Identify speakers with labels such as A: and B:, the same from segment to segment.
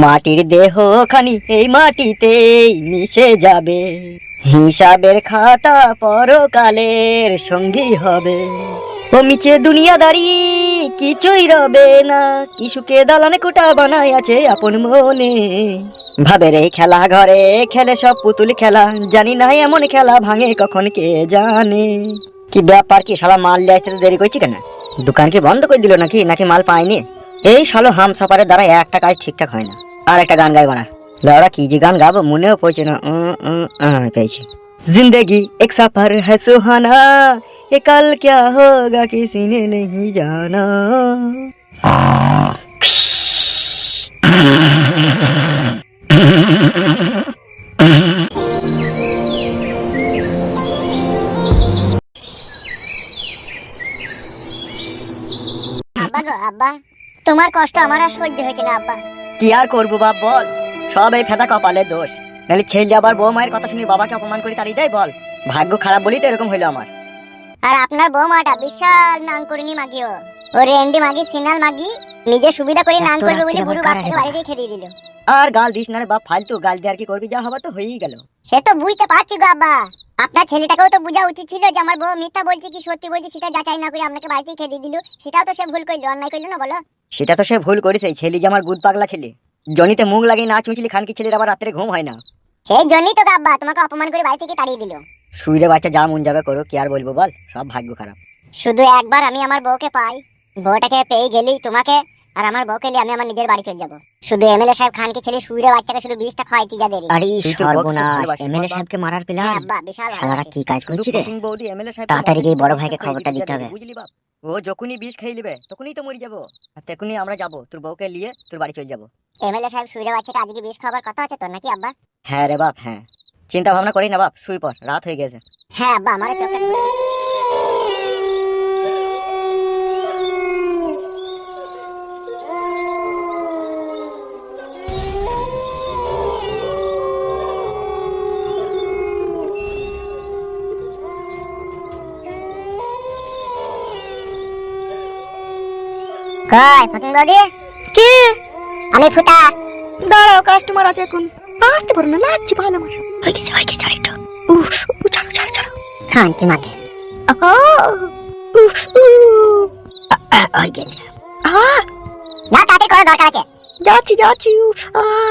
A: মাটির দেহ খানি এই মাটিতেই মিশে যাবে, হিসাবের খাতা পরকালের সঙ্গী হবে। ও মিছে দুনিয়াদারি কিছুই রবে না, কি সুখে দালানে কোটা বানায় আছে আপন মনে। ভাবের এই খেলা ঘরে খেলে সব পুতুল খেলা, জানি না এমন খেলা ভাঙে কখন কে জানে। কি ব্যাপার, কি শালা মাল লিয়ে আসতে দেরি করছি কেন? দোকান কি বন্ধ করে দিল নাকি নাকি মাল পাইনি? এই শালো হাম সাফারের দ্বারা একটা কাজ ঠিকঠাক হয় না। আর একটা গান গাইব না, লাউড়া কি যে গান গাবো মনেও পড়ছে না। পেয়েছি। जिंदगी एक सफर है सुहाना, ये कल क्या होगा किसी ने नहीं जाना।
B: আব্বা গো আব্বা, তোমার কষ্ট আমার আর সহ্য হয়েছে না আব্বা।
A: কি আর করবো বাপ বল, সব এই ফেদা কপালের দোষ। নাহলে ছেলে আবার বউ মায়ের কথা শুনি বাবাকে অপমান করে তাড়িয়ে দেয় বল? ভাগ্য খারাপ বলি তো এরকম হইলো আমার।
B: আর আপনার বৌমাটা বিশাল নাং করিনি মাগিও, ও রেন্ডি মাগি সিনাল মাগি, নিজে সুবিধা করে নাং করবে বলে বুড়ো বাপকে বাড়ি দিয়ে খেয়ে দিল।
A: আর গাল দিস না রে বাপ, ফালতু গাল দিয়ে আর কি করবি, যা হবার তো হয়েই গেল।
B: সে তো বুঝতে পারছি গো আব্বা, আপনার ছেলেটাকেও তো বোঝা উচিত ছিল যে আমার বউ মিথ্যা বলছে কি সত্যি বলছে সেটা যাচাই না করে আপনাকে বাড়িতে খেয়ে দিল। সেটাও তো সে ভুল করলো, অন্যায় করলো না বলো?
A: সেটা তো সে ভুল করেছে, ছেলে যে আমার বুধ পাগলা ছেলে। জনিতে মুখ লাগিয়ে না চুঁচলি খানকি ছেলের আবার রাত্রে ঘুম হয় না।
B: সেই জন্যই তো আব্বা তোমাকে অপমান করে বাড়ি থেকে তাড়িয়ে দিল।
A: শুইরে বাচ্চা যা মন যাবে করো, কি আর বলবো বল, সব ভাগ্য খারাপ।
B: শুধু একবার আমি আমার বউকে পাই, বউটাকে পেয়ে গেলেই তোমাকে আর আমার বউকে নিয়ে আমি আমার নিজের বাড়ি চলে যাবো। শুধু এমএলএ সাহেব খানকে ছেলে শুইরে বাচ্চাকে শুধু 20টা খাওয়াইতে যা দেরি।
A: আরে সর্বনাশ, এমএলএ সাহেবকে মারার প্ল্যান।
B: আব্বা বিশাল
A: শালারা কি কাজ করছে রে? তাড়াতাড়ি গিয়ে বড় ভাইকে খবরটা দিতে হবে। বুঝলি বাপ, ও যখনই বিষ খেয়ে নেবে তখনই তো মরে যাবো, আর তখনই আমরা যাবো তোর বউকে নিয়ে তোর বাড়ি চলে যাবো।
B: এমএলএ সাহেব শুইরে বাচ্চাকে আজকে বিষ খাবার কথা আছে তোর নাকি আব্বা?
A: হ্যাঁ রে বাপ, হ্যাঁ। চিন্তা ভাবনা করি না বাপ, শুই পর, রাত হয়ে গেছে।
B: হ্যাঁ আব্বা, আমার চোখে কই ফকিং বৌদি?
A: কি?
B: আমি ফুটা।
A: দাঁড়াও, কাস্টমার আছে এখন, আসতে পারো না, লাগছে ভালো আমার। হয়ে গেছে আরেকটু। উফ, ছাড়ো ছাড়ো ছাড়ো।
B: খানকি মাগি
A: উফ, হয়ে গেছে।
B: না তাড়াতাড়ি করার দরকার আছে।
A: যাচ্ছি যাচ্ছি।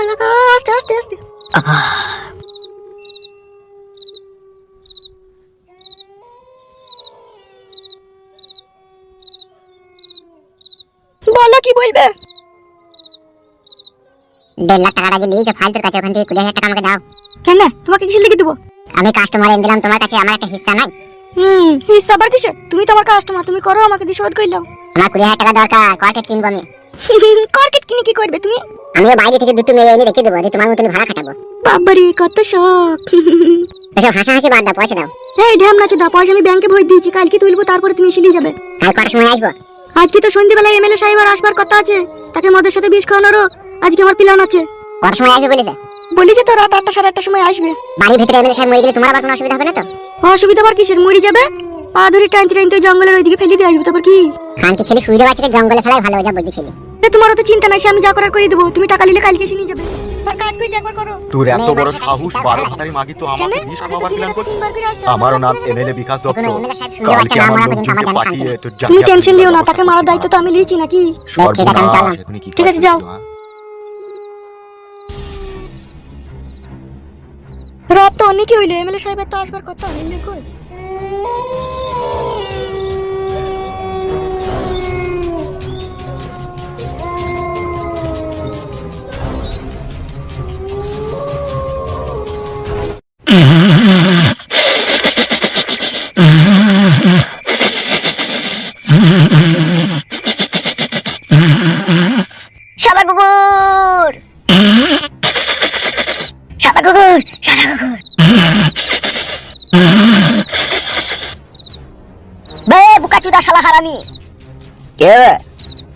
A: লাগা, আস্তে আস্তে আস্তে। বলো কি বলবে?
B: 1.5 লাখ টাকাটা যে লিয়েছো ফালতুর কাছে, ওখান থেকে 20,000 টাকা আমাকে দাও।
A: কেন, তোমাকে কিসে লিখে দেবো?
B: আমি কাস্টমার এনে দিলাম তোমার কাছে, আমার একটা হিস্সা নাই?
A: হিসাব আর কিসে? তুমি তো আমার কাস্টমার, তুমি করো, আমাকে দিয়ে শোধ কইলাও।
B: আমার 20,000 টাকা দরকার, কর্কেট কিনবো আমি।
A: কর্কেট কিনে কি করবে তুমি?
B: আমিও বাইরে থেকে দুটো মেয়ে এনে রেখে দেবো, যে তোমার মতন ভাড়া খাটাবো।
A: বাবারে কত শখ।
B: এসব হাসাহাসি বাদ দাও, পয়সা দাও।
A: এই ঢ্যাম নাকি দা, পয়সা আমি ব্যাংকে ভরে দিয়েছি, কালকে তুলবো, তারপরে তুমি এসে নিয়ে যাবে।
B: কাল কটার সময় আসবো?
A: আজকে তো সন্ধ্যেবেলায় এমএলএ সাহেব আর আসবার কথা আছে, তাকে মদের সাথে বিষ খাওয়ানোরও আজকে আমার প্ল্যান আছে।
B: কটার সময় আসবে বলেছে?
A: বলেছে তো রাত 8টা 8:30 সময় আসবে।
B: বাড়ির ভিতরে এমএলএ সাহেব মরে গেলে তোমার আবার কোনো অসুবিধা হবে না তো?
A: অসুবিধা আবার কিসের? মরে যাবে, পা ধরে টাইনতে টাইনতে জঙ্গলের ওইদিকে ফেলে দিয়ে আসবে, তারপর কি?
B: খানকি ছেলে শুইরে বাচ্চাকে জঙ্গলে ফেলাই ভালো, যা বুদ্ধি ছিল।
A: তোমার তো চিন্তা নাই, আমি যা করার করে দেবো, তুমি টাকা নিলে কালকে এসে নিয়ে যাবে। আর কাজ করলে একবার করো।
C: তোর এত বড় সাহস, 12 ভাতারি মাগি তো আমাকে বিষ খাওয়াবার প্ল্যান করছিস? আমারও নাম এমএলএ বিকাশ দত্ত। কালকে আমার লোকজনকে পাঠিয়ে তোর
A: তুমি টেনশন লিও না, তাকে মারার দায়িত্ব তো আমি লিয়েছি নাকি?
B: ঠিক আছে, আমি চললাম।
A: ঠিক আছে, যাও। রাত তো অনেকই হইলো, এমএলএ সাহেবের তো আসবার কথা। কই
B: সাদা কুকুর, সাদা কুকুর, সাদা কুকুর। বে বুকাচুদা শালা হারামি।
A: কে?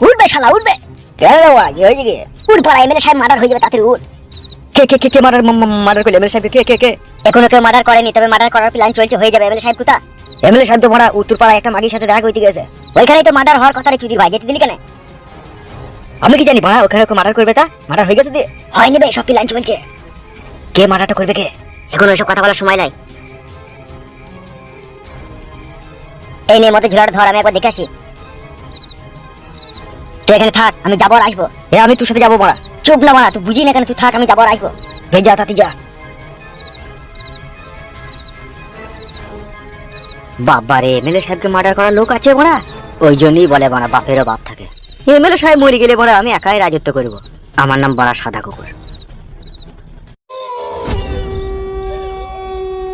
B: উঠবে শালা, উঠবে।
A: কে রে ওরা? কি হয়েছে কি?
B: উঠ পড়া, এমএলএ সাহেব মার্ডার হয়ে যাবে, তাড়াতাড়ি উঠ।
A: কে মার্ডার করলে? এমএলএ সাহেব কে?
B: এখনো কেউ মার্ডার করেনি, তবে মার্ডার করার প্ল্যান চলছে, হয়ে যাবে। এমএলএ সাহেব কোথা?
A: এমএলএ সাহেব তো মারা উত্তরপাড়া একটা মাগির সাথে দেখা করতে গেছে।
B: ওইখানেই তো মার্ডার হওয়ার কথা রে চুদির ভাই, যেতে দিলি কেন?
A: আমি কি জানি ভাড়া ওখানে মার্ডার করবে, তা মার্ডার হয়ে গেছে দিয়ে
B: হয়নি বে, সব প্ল্যান চলছে।
A: কে মার্ডারটা করবে কে?
B: এখন ওইসব কথা বলার সময় নাই। এই নে মধ্যে ঝুলাটা ধর, আমি একবার দেখে আসি। তুই এখানে থাক, আমি যাবো আর আসবো।
A: এ আমি তোর সাথে যাবো মারা।
B: চুপ না মারা, তুই বুঝি না কেন, তুই থাক, আমি যাবো আর আসবো।
A: যা তাতে যা। বাবা রে, এমএলএ সাহেবকে মার্ডার করার লোক আছে বড়া। ওই জন্যই বলে বড়া বাপেরও বাপ থাকে। এমএলএ সাহেব মরে গেলে বড়া আমি একাই রাজত্ব করব। আমার নাম বড়া সাদা কুকুর।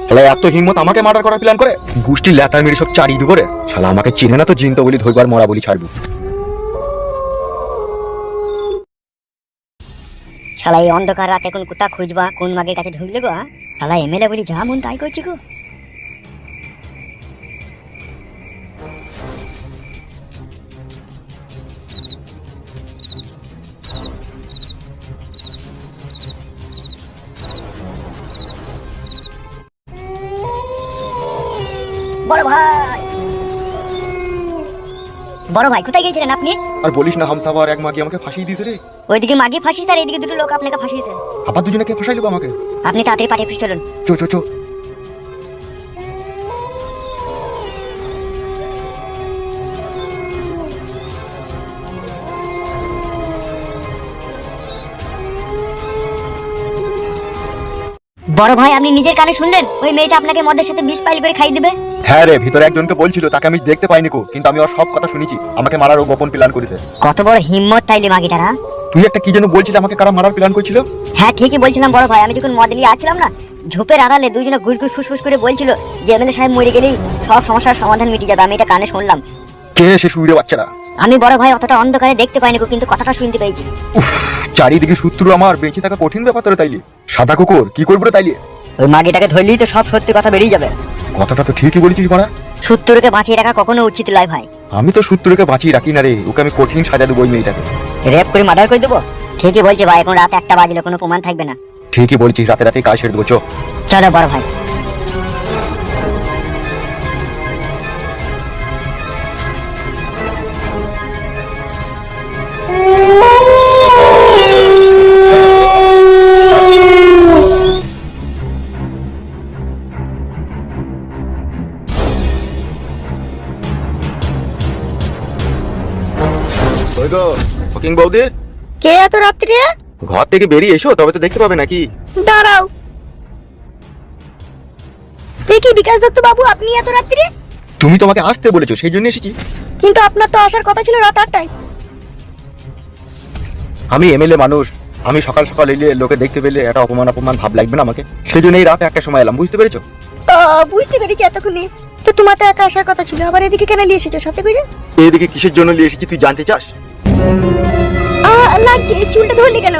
C: শালা এত হিম্মত আমাকে মার্ডার করার প্ল্যান করে, গুষ্টি ল্যাটার মেরে সব চারি দু করে। শালা আমাকে চিনে না তো জিন তো বলি ধরবার মরা বলি ছাড়বো।
B: শালা এই অন্ধকার রাতে এখন কোথা খুঁজবা, কোন মাগের কাছে ঢুকলে গো? শালা এমএলএ বলি যা মন তাই করছি গো। বড় ভাই, বড় ভাই কোথায় গিয়েছিলেন আপনি?
C: আর বলিস না, হামসাফার এক মাগি আমাকে ফাঁসিয়ে দিয়েছে রে।
B: ওইদিকে মাগি ফাঁসিয়েছে আর এইদিকে দুটো লোক আপনাকে ফাঁসিয়েছে।
C: আবার দুজনে কে ফাঁসাইলো আমাকে?
B: আপনি তাড়াতাড়ি পাঠিয়ে ফিরে চলুন।
C: চো চো চো।
B: বড় ভাই, আপনি নিজের কানে শুনলেন ওই মেয়েটা আপনাকে মদের সাথে বিষ পাইল করে খাই দিবে?
C: হ্যাঁ রে, ভিতরে একজনকে বলছিল, তাকে আমি দেখতে পাইনি কো, কিন্তু আমি ওর সব কথা শুনেছি। আমাকে মারার ও গোপন প্ল্যান করেছে।
B: কত বড় হিম্মত তাইলে মাগিটারা।
C: তুই একটা কি যেন বলছিলি, আমাকে কারা মারার প্ল্যান করছিল?
B: হ্যাঁ ঠিকই বলছিলাম বড় ভাই, আমি যখন মদ নিয়ে আসছিলাম না, ঝোপের আড়ালে দুজনে ঘুষ ঘুষ ফুসফুস করে বলছিল যে এমএলএ সাহেব মরে গেলেই সব সমস্যার সমাধান মিটে যাবে। আমি এটা কানে শুনলাম।
C: কে সে শুইরে বাচ্চারা?
B: আমি বড় ভাই অতটা অন্ধকারে দেখতে পাইনি গো, কিন্তু কথাটা শুনতে পেয়েছি।
C: চারিদিকে শত্রু, আমার বেঁচে থাকা কঠিন ব্যাপার তোরে তাইলে। সাদা কুকুর কি করবো রে তাইলে?
A: ওই মাগিটাকে ধরলেই তো সব সত্যি কথা বেরিয়ে যাবে।
C: কথাটা তো ঠিকই বলেছিস মারা।
B: শত্রুকে বাঁচিয়ে রাখা কখনো উচিত নয় ভাই।
C: আমি তো শত্রুকে বাঁচিয়ে রাখি না রে, ওকে আমি কঠিন সাজা দেবো ওই মেয়েটাকে।
A: রেপ করে মার্ডার করে দেবো।
B: ঠিকই বলছে ভাই, এখন রাত 1টা বাজলে কোনো প্রমাণ থাকবে না।
C: ঠিকই বলছিস, রাতে রাতে কাজ ছেড়ে দেবো। চো
B: চলো বড় ভাই।
C: ওই গো ফকিং বৌদি,
B: কে এত রাত্রে?
C: ঘর থেকে বেরিয়ে এসো, তবে তো দেখতে পাবে নাকি।
B: দাঁড়াও, দেখি বিকাশ দত্ত বাবু, আপনি এত রাত্রে?
C: তুমি তোমাকে আসতে বলেছো, সেই জন্য এসেছি।
B: কিন্তু আপনার তো আসার কথা ছিল রাত 8টায়।
C: আমি এমএলএ মানুষ, আমি সকাল সকাল এলে লোকে দেখতে পেলে একটা অপমান অপমান ভাব লাগবে না আমাকে, সেই জন্য এই রাতে একটা সময় এলাম, বুঝতে পেরেছো?
B: বুঝতে পেরেছি এতক্ষণে। তো তোমার তো একা আসার কথা ছিল, আবার এদিকে কেন নিয়ে এসেছো সাথে করে?
C: এইদিকে কিসের জন্য নিয়ে এসেছি তুই জানতে চাস?
B: লাগছে, চুলটা ধরলি কেন?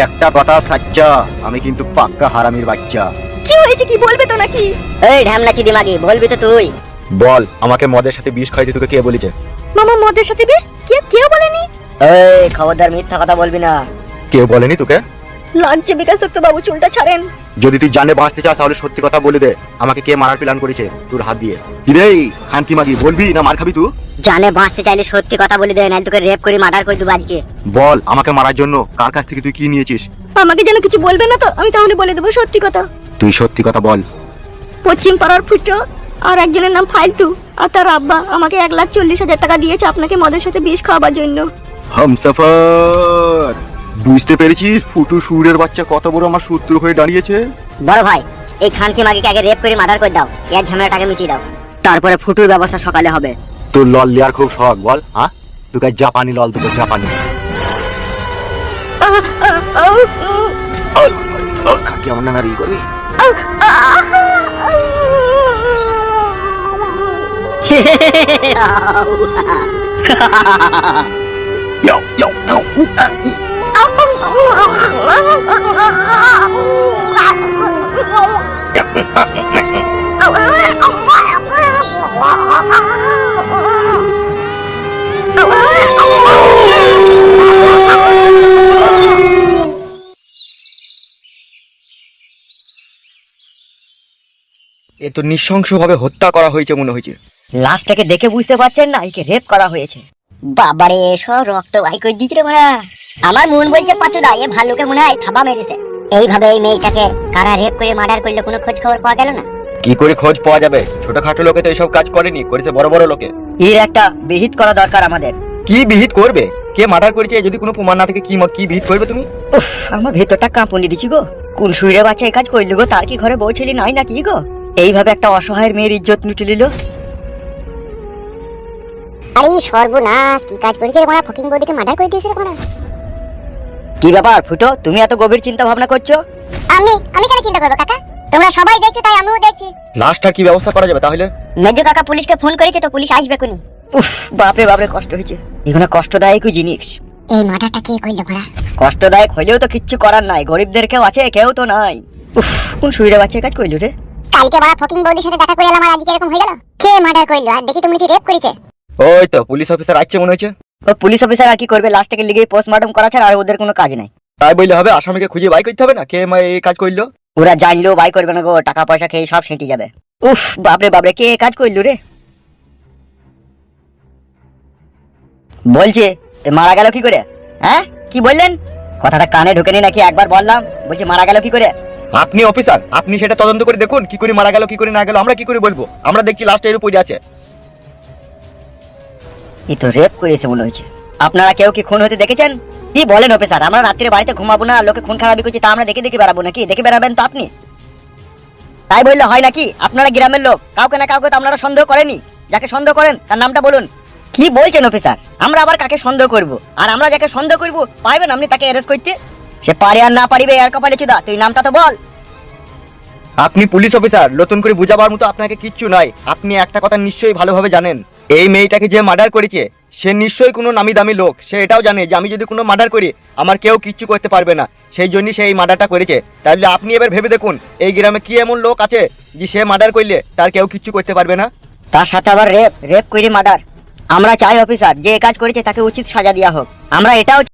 C: একটা কথা সাচ্চা, আমি কিন্তু পাক্কা হারামির বাচ্চা।
B: কি হয়েছে, কি বলবে তো নাকি? এই ঢ্যামনা চিদি মাগি, বলবি তো তুই।
C: বল, আমাকে মদের সাথে বিষ খাইতে তোকে কে বলেছে?
B: মামা মদের সাথে বিষ? কেউ বলেনি।
A: এই খবরদার মিথ্যা কথা বলবি না।
C: কেউ বলেনি তোকে?
B: লাগছে বিকাশ দত্ত বাবু, চুলটা ছাড়েন।
C: যদি তুই জানে বাঁচতে চাস তাহলে সত্যি কথা বলে দে, আমাকে কে মারার প্ল্যান করেছে তোর হাত দিয়ে। কি রে খানকি মাগি, বলবি না মার খাবি তুই?
B: জানে বাঁচতে চাইলে সত্যি কথা বলে দে, নাহলে তোকে রেপ করে মার্ডার করে দেবো আজকে।
C: বল, আমাকে মারার জন্য কার কাছ থেকে তুই কি নিয়েছিস?
B: আমাকে যেন কিছু বলবে না তো, আমি তাহলে বলে দেবো সত্যি কথা।
C: তুই সত্যি কথা বল।
B: পশ্চিম পাড়ার ফুটো আর একজনের নাম ফালতু, আর তার আব্বা আমাকে 1,40,000 টাকা দিয়েছে আপনাকে মদের সাথে বিষ খাওয়াবার জন্য।
C: হামসাফার, বুঝতে পেরেছিস ফুটু সুরের বাচ্চা কত বড় আমার শত্রু হয়ে দাঁড়িয়েছে?
B: বড় ভাই, এই খানকে মাগিকে আগে রেপ করে মার্ডার করে দাও, এর ঝামেলাটাকে মিটিয়ে দাও।
A: তারপরে ফুটুর ব্যবস্থা সকালে হবে।
C: তোর লল লিয়ার খুব শখ বল, হ্যাঁ? তোকে জাপানি লল তোকে জাপানি। খাকি আমার নানা রি করি। Yo, yo, yo. এ তো নৃশংসভাবে হত্যা করা হয়েছে মনে হয়েছে।
A: লাশটাকে দেখে বুঝতে পারছেন না একে রেপ করা হয়েছে।
B: বাবারে সব রক্ত ভাই কই দিচ্ছে রে মারা। আমার মন বলছে পাচুদা এ ভালুকে মনে হয় থাবা মেরেছে। এইভাবে এই মেয়েটাকে কারা রেপ করে মার্ডার করলে কোনো খোঁজ খবর পাওয়া গেল না।
C: কি করে খোঁজ পাওয়া যাবে? ছোটখাটো লোকে তো এইসব কাজ করেনি, করেছে বড় বড় লোকে।
A: এর একটা বিহিত করা দরকার আমাদের।
C: কি বিহিত করবে? কে মার্ডার করেছে যদি কোনো প্রমাণ না থাকে কি বিহিত করবে তুমি?
A: উফ, আমার ভেতরটা কাঁপুনি দিচ্ছি গো। কোন শুইরে বাচ্চা এই কাজ করলো গো? তার কি ঘরে বউ ছেলে নাই নাকি গো? এইভাবে একটা অসহায়ের মেয়ের ইজ্জত লুটে নিল।
B: আরে সর্বনাশ, কি কাজ করেছে রে মারা, ফকিং বৌদিকে মার্ডার করে দিয়েছে রে মারা।
A: কি ব্যাপার ফুটো, তুমি এত গভীর চিন্তা ভাবনা করছো?
B: আমি কেন চিন্তা করবো কাকা? তোমরা সবাই দেখছো তাই আমিও দেখছি।
C: লাস্টটা কি ব্যবস্থা করা যাবে তাহলে?
B: মেজো কাকা পুলিশকে ফোন করেছে তো পুলিশ আসবে কোনি।
A: উফ, বাপরে বাপরে কষ্ট হয়েছে। এগুলো কষ্টদায়ক জিনিস।
B: এই মার্ডারটা কে করলো মারা?
A: কষ্টদায়ক হইলেও তো কিচ্ছু করার নাই, গরিবদের কেউ আছে, কেউ তো নাই। উফ, কোন শুইরে বাচ্চা এই কাজ করলো রে?
B: কালকে মারা ফকিং বৌদির সাথে দেখা করে এলাম আর আজকে এরকম হয়ে গেল। কে মার্ডার করলো? আর দেখি তুমি রেপ করেছে।
C: ওই তো পুলিশ অফিসার আসছে মনে হচ্ছে।
A: ও পুলিশ অফিসার আর কি করবে? লাস্ট থেকে লিগে পোস্টমর্টম করা ছাড়া আর ওদের কোনো কাজ নাই।
C: তাই বললে হবে? আসামিকে খুঁজে বাই করতে হবে না কে এই কাজ করলো।
A: ওরা জানলেও বাই করবে না গো, টাকা পয়সা খেয়ে সব সেঁটে যাবে। উফ, বাপরে বাপরে কে এ কাজ করলো রে? বলছে এ মারা গেল কি করে? হ্যাঁ কি বললেন? কথাটা কানে ঢুকেনি নাকি? একবার বললাম, বলছি মারা গেল কি করে?
C: আপনি অফিসার, আপনি সেটা তদন্ত করে দেখুন কি করে মারা গেল কি করে না গেল। আমরা কি করে বলবো? আমরা দেখছি লাস্টে এর উপরে আছে।
A: এই তো রেপ করেছে মনে হচ্ছে। আপনারা কেউ কি খুন হতে দেখেছেন? কি বলেন অফিসার? আমরা রাত্রে বাড়িতে ঘুমাবো না, লোকে খুন খারাপি করছে তা আমরা দেখে দেখে বেড়াবো নাকি? দেখে বেড়াবেন তো আপনি? তাই বললে হয় নাকি? আপনারা গ্রামের লোক, কাউকে না কাউকে তো আপনারা সন্দেহ করেনি। যাকে সন্দেহ করেন তার নামটা বলুন। কি বলছেন অফিসার? আমরা আবার কাকে সন্দেহ করব? আর আমরা যাকে সন্দেহ করব পারবেন আপনি তাকে অ্যারেস্ট করতে? সে পারে আর না পারিবে আর কপালে চুদা, তুই নামটা তো বল।
C: আপনি পুলিশ অফিসার, নতুন করে বুঝাবার মতো আপনাকে কিচ্ছু নাই। আপনি একটা কথা নিশ্চয়ই ভালোভাবে জানেন, এই মেয়েটাকে যে মার্ডার করেছে সে নিশ্চয়ই কোনো নামি দামি লোক। সে এটাও জানে যে আমি যদি কোনো মার্ডার করি আমার কেউ কিচ্ছু করতে পারবে না, সেই জন্যই সে এই মার্ডারটা করেছে। তাহলে আপনি এবার ভেবে দেখুন এই গ্রামে কি এমন লোক আছে যে সে মার্ডার করলে তার কেউ কিচ্ছু করতে পারবে না।
A: তার সাথে আবার রেপ করে মার্ডার। আমরা চাই অফিসার যে কাজ করেছে তাকে উচিত সাজা দেওয়া হোক। আমরা এটাও